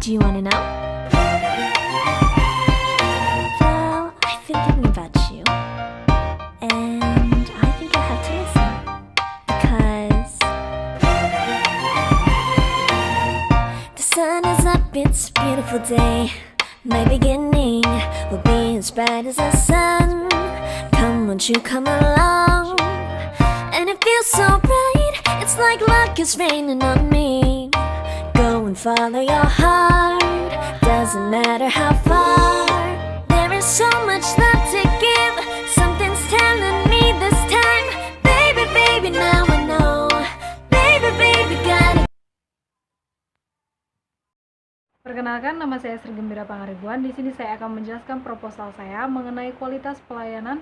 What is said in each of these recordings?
Do you wanna know? Well, I've been thinking about you, and I think I have to listen because the sun is up, it's a beautiful day. My beginning will be as bright as the sun. Come, won't you come along? And it feels so bright, it's like luck is raining on me. Go and follow your heart, doesn't matter how far. There is so much love to give, something's telling me this time. Baby, baby, now I know. Baby, baby, gotta. Perkenalkan, nama saya Sri Gembira Pangaribuan. Di sini saya akan menjelaskan proposal saya mengenai kualitas pelayanan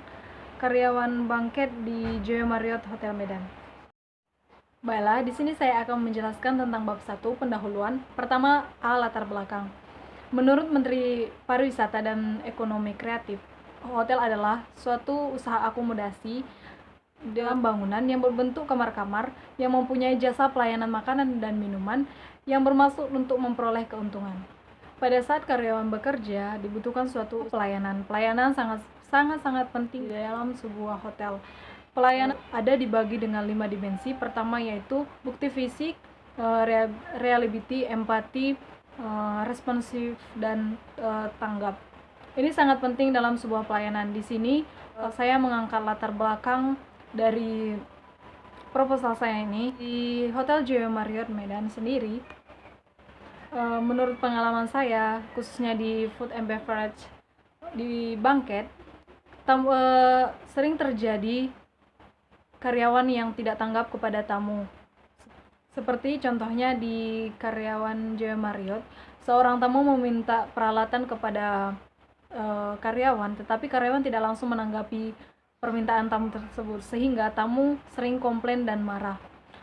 karyawan bangket di Joyo Marriott Hotel Medan. Baiklah, di sini saya akan menjelaskan tentang bab 1 pendahuluan. Pertama, latar belakang. Menurut Menteri Pariwisata dan Ekonomi Kreatif, hotel adalah suatu usaha akomodasi dalam bangunan yang berbentuk kamar-kamar yang mempunyai jasa pelayanan makanan dan minuman yang bermaksud untuk memperoleh keuntungan. Pada saat karyawan bekerja, dibutuhkan suatu pelayanan. Pelayanan sangat penting di dalam sebuah hotel. Pelayanan ada dibagi dengan 5 dimensi. Pertama yaitu bukti fisik, reliability, empati, responsif, dan tanggap. Ini sangat penting dalam sebuah pelayanan. Di sini saya mengangkat latar belakang dari proposal saya ini. Di Hotel Joyo Marriott Medan sendiri, menurut pengalaman saya, khususnya di food and beverage di bangket, sering terjadi karyawan yang tidak tanggap kepada tamu. Seperti contohnya di karyawan Joyo Marriott, seorang tamu meminta peralatan kepada karyawan, tetapi karyawan tidak langsung menanggapi permintaan tamu tersebut, sehingga tamu sering komplain dan marah.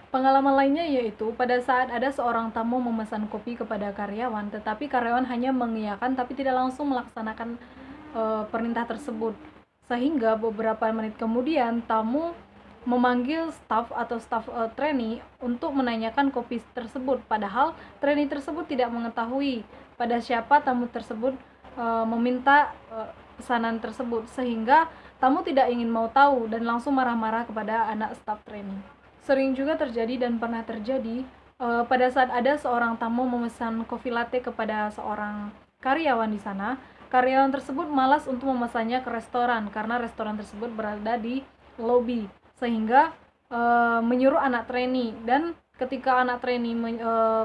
Pengalaman lainnya yaitu pada saat ada seorang tamu memesan kopi kepada karyawan, tetapi karyawan hanya mengiyakan tapi tidak langsung melaksanakan perintah tersebut, sehingga beberapa menit kemudian tamu memanggil staff trainee untuk menanyakan kopi tersebut, padahal trainee tersebut tidak mengetahui pada siapa tamu tersebut meminta pesanan tersebut, sehingga tamu tidak ingin mau tahu dan langsung marah-marah kepada anak staff trainee. Sering juga terjadi dan pernah terjadi pada saat ada seorang tamu memesan kopi latte kepada seorang karyawan di sana. Karyawan tersebut malas untuk memesannya ke restoran karena restoran tersebut berada di lobi, sehingga menyuruh anak trainee, dan ketika anak trainee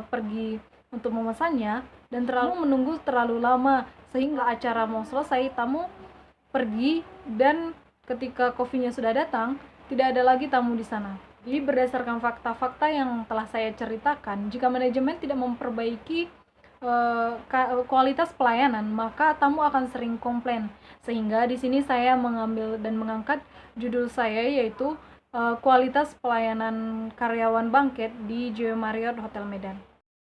pergi untuk memesannya dan menunggu terlalu lama sehingga acara mau selesai, tamu pergi, dan ketika kopinya sudah datang tidak ada lagi tamu di sana. Jadi berdasarkan fakta-fakta yang telah saya ceritakan, jika manajemen tidak memperbaiki kualitas pelayanan, maka tamu akan sering komplain. Sehingga di sini saya mengambil dan mengangkat judul saya yaitu kualitas pelayanan karyawan bangket di Joyo Marriott Hotel Medan.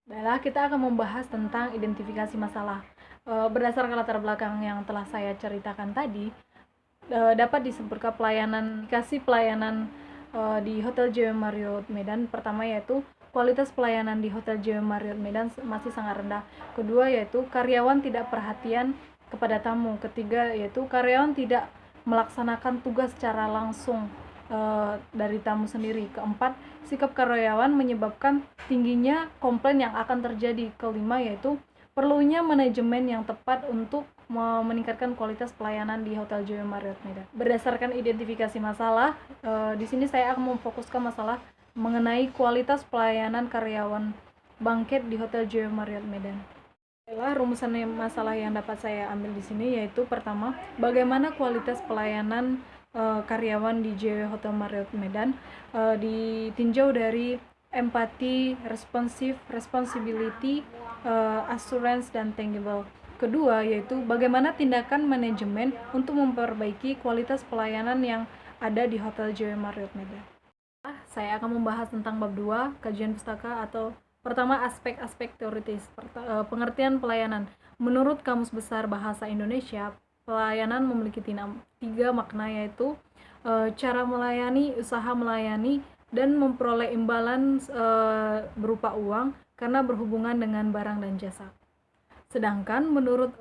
Baiklah, kita akan membahas tentang identifikasi masalah. Berdasarkan latar belakang yang telah saya ceritakan tadi, dapat disebutkan kasih pelayanan di Hotel Joyo Marriott Medan. Pertama yaitu kualitas pelayanan di Hotel Joyo Marriott Medan masih sangat rendah. Kedua yaitu karyawan tidak perhatian kepada tamu. Ketiga yaitu karyawan tidak melaksanakan tugas secara langsung dari tamu sendiri. Keempat, sikap karyawan menyebabkan tingginya komplain yang akan terjadi. Kelima yaitu perlunya manajemen yang tepat untuk meningkatkan kualitas pelayanan di Hotel Joyo Marriott Medan. Berdasarkan identifikasi masalah, di sini saya akan memfokuskan masalah mengenai kualitas pelayanan karyawan bangket di Hotel Joyo Marriott Medan. Rumusan masalah yang dapat saya ambil di sini yaitu pertama, bagaimana kualitas pelayanan karyawan di Joyo Hotel Marriott Medan ditinjau dari empati, responsif, responsibility, assurance, dan tangible. Kedua yaitu bagaimana tindakan manajemen untuk memperbaiki kualitas pelayanan yang ada di Hotel Joyo Marriott Medan. Saya akan membahas tentang bab 2, kajian pustaka, atau pertama aspek-aspek teoritis, pengertian pelayanan. Menurut Kamus Besar Bahasa Indonesia, pelayanan memiliki 3 makna yaitu cara melayani, usaha melayani, dan memperoleh imbalan berupa uang karena berhubungan dengan barang dan jasa. Sedangkan menurut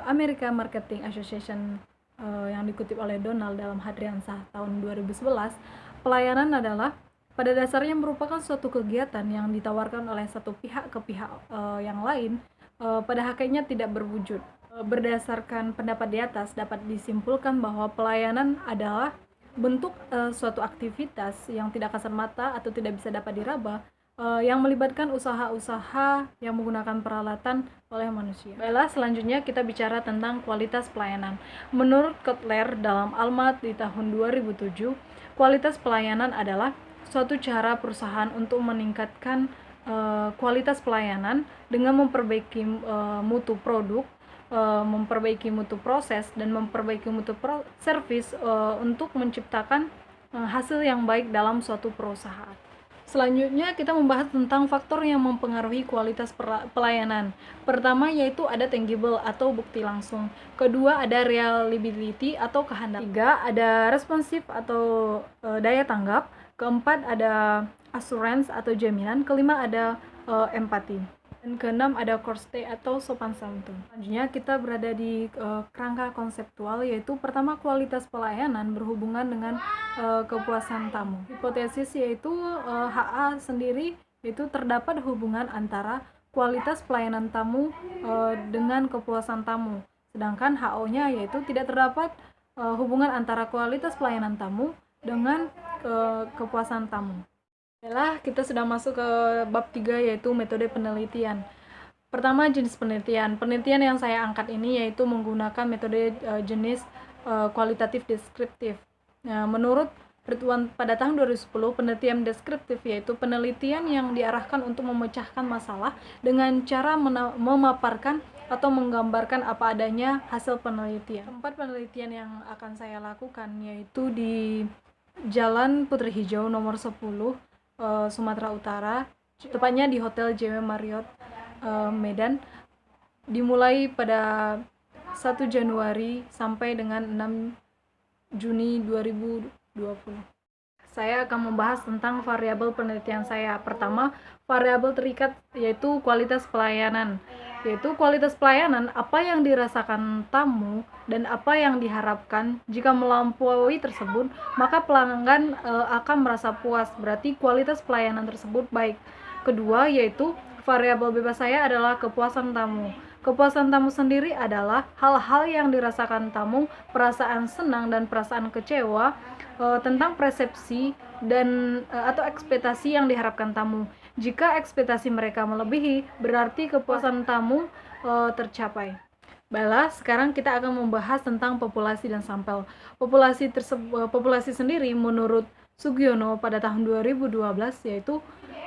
American Marketing Association yang dikutip oleh Donald dalam Hadriansah tahun 2011, pelayanan adalah pada dasarnya merupakan suatu kegiatan yang ditawarkan oleh satu pihak ke pihak yang lain, pada hakikatnya tidak berwujud. Berdasarkan pendapat di atas, dapat disimpulkan bahwa pelayanan adalah bentuk suatu aktivitas yang tidak kasat mata atau tidak bisa dapat diraba, yang melibatkan usaha-usaha yang menggunakan peralatan oleh manusia. Baiklah, selanjutnya kita bicara tentang kualitas pelayanan. Menurut Kotler dalam Almat di tahun 2007, kualitas pelayanan adalah suatu cara perusahaan untuk meningkatkan kualitas pelayanan dengan memperbaiki mutu produk, memperbaiki mutu proses, dan memperbaiki mutu servis untuk menciptakan hasil yang baik dalam suatu perusahaan. Selanjutnya kita membahas tentang faktor yang mempengaruhi kualitas pelayanan. Pertama yaitu ada tangible atau bukti langsung. Kedua ada reliability atau kehandaan. Tiga ada responsive atau daya tanggap. Keempat ada assurance atau jaminan. Kelima ada empati. Dan keenam ada courtesy atau sopan santun. Selanjutnya kita berada di kerangka konseptual, yaitu pertama kualitas pelayanan berhubungan dengan kepuasan tamu. Hipotesis yaitu HA sendiri itu terdapat hubungan antara kualitas pelayanan tamu dengan kepuasan tamu. Sedangkan HO-nya yaitu tidak terdapat hubungan antara kualitas pelayanan tamu dengan kepuasan tamu. Baiklah, kita sudah masuk ke bab 3 yaitu metode penelitian. Pertama, jenis penelitian. Penelitian yang saya angkat ini yaitu menggunakan metode jenis kualitatif deskriptif. Menurut Ridwan pada tahun 2010, penelitian deskriptif yaitu penelitian yang diarahkan untuk memecahkan masalah dengan cara memaparkan atau menggambarkan apa adanya hasil penelitian. Tempat penelitian yang akan saya lakukan yaitu di Jalan Putri Hijau nomor 10, Sumatera Utara, tepatnya di Hotel JW Marriott Medan, dimulai pada 1 Januari sampai dengan 6 Juni 2020. Saya akan membahas tentang variabel penelitian saya. Pertama, variabel terikat yaitu kualitas pelayanan. Yaitu kualitas pelayanan, apa yang dirasakan tamu dan apa yang diharapkan. Jika melampaui tersebut, maka pelanggan akan merasa puas, berarti kualitas pelayanan tersebut baik. Kedua, yaitu variabel bebas saya adalah kepuasan tamu. Kepuasan tamu sendiri adalah hal-hal yang dirasakan tamu, perasaan senang dan perasaan kecewa tentang persepsi dan atau ekspektasi yang diharapkan tamu. Jika ekspektasi mereka melebihi, berarti kepuasan tamu tercapai. Baiklah, sekarang kita akan membahas tentang populasi dan sampel. Populasi sendiri menurut Sugiono pada tahun 2012 yaitu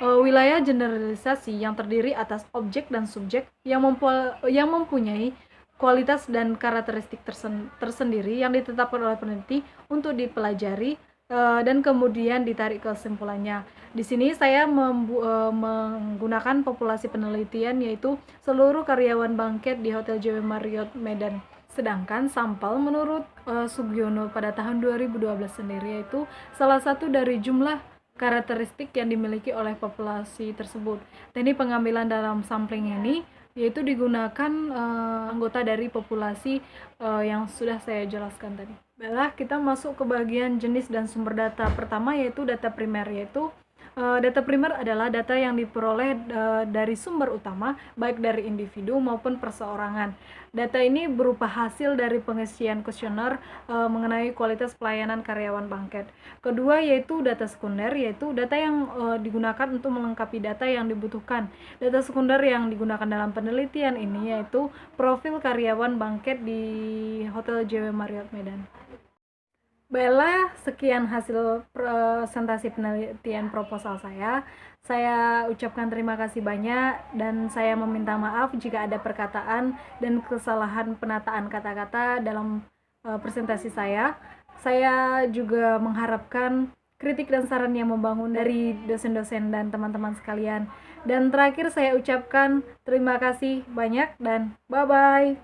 wilayah generalisasi yang terdiri atas objek dan subjek yang mempunyai kualitas dan karakteristik tersendiri yang ditetapkan oleh peneliti untuk dipelajari dan kemudian ditarik kesimpulannya. Di sini saya menggunakan populasi penelitian yaitu seluruh karyawan bangket di Hotel JW Marriott Medan. Sedangkan sampel menurut Sugiono pada tahun 2012 sendiri yaitu salah satu dari jumlah karakteristik yang dimiliki oleh populasi tersebut. Teknik pengambilan dalam sampling ini yaitu digunakan anggota dari populasi yang sudah saya jelaskan tadi. Baiklah, kita masuk ke bagian jenis dan sumber data. Pertama yaitu data primer, yaitu data primer adalah data yang diperoleh dari sumber utama, baik dari individu maupun perseorangan. Data ini berupa hasil dari pengisian kuesioner mengenai kualitas pelayanan karyawan bangket. Kedua yaitu data sekunder, yaitu data yang digunakan untuk melengkapi data yang dibutuhkan. Data sekunder yang digunakan dalam penelitian ini yaitu profil karyawan bangket di Hotel JW Marriott Medan. Baiklah, sekian hasil presentasi penelitian proposal saya. Saya ucapkan terima kasih banyak dan saya meminta maaf jika ada perkataan dan kesalahan penataan kata-kata dalam presentasi saya. Saya juga mengharapkan kritik dan saran yang membangun dari dosen-dosen dan teman-teman sekalian. Dan terakhir saya ucapkan terima kasih banyak dan bye-bye.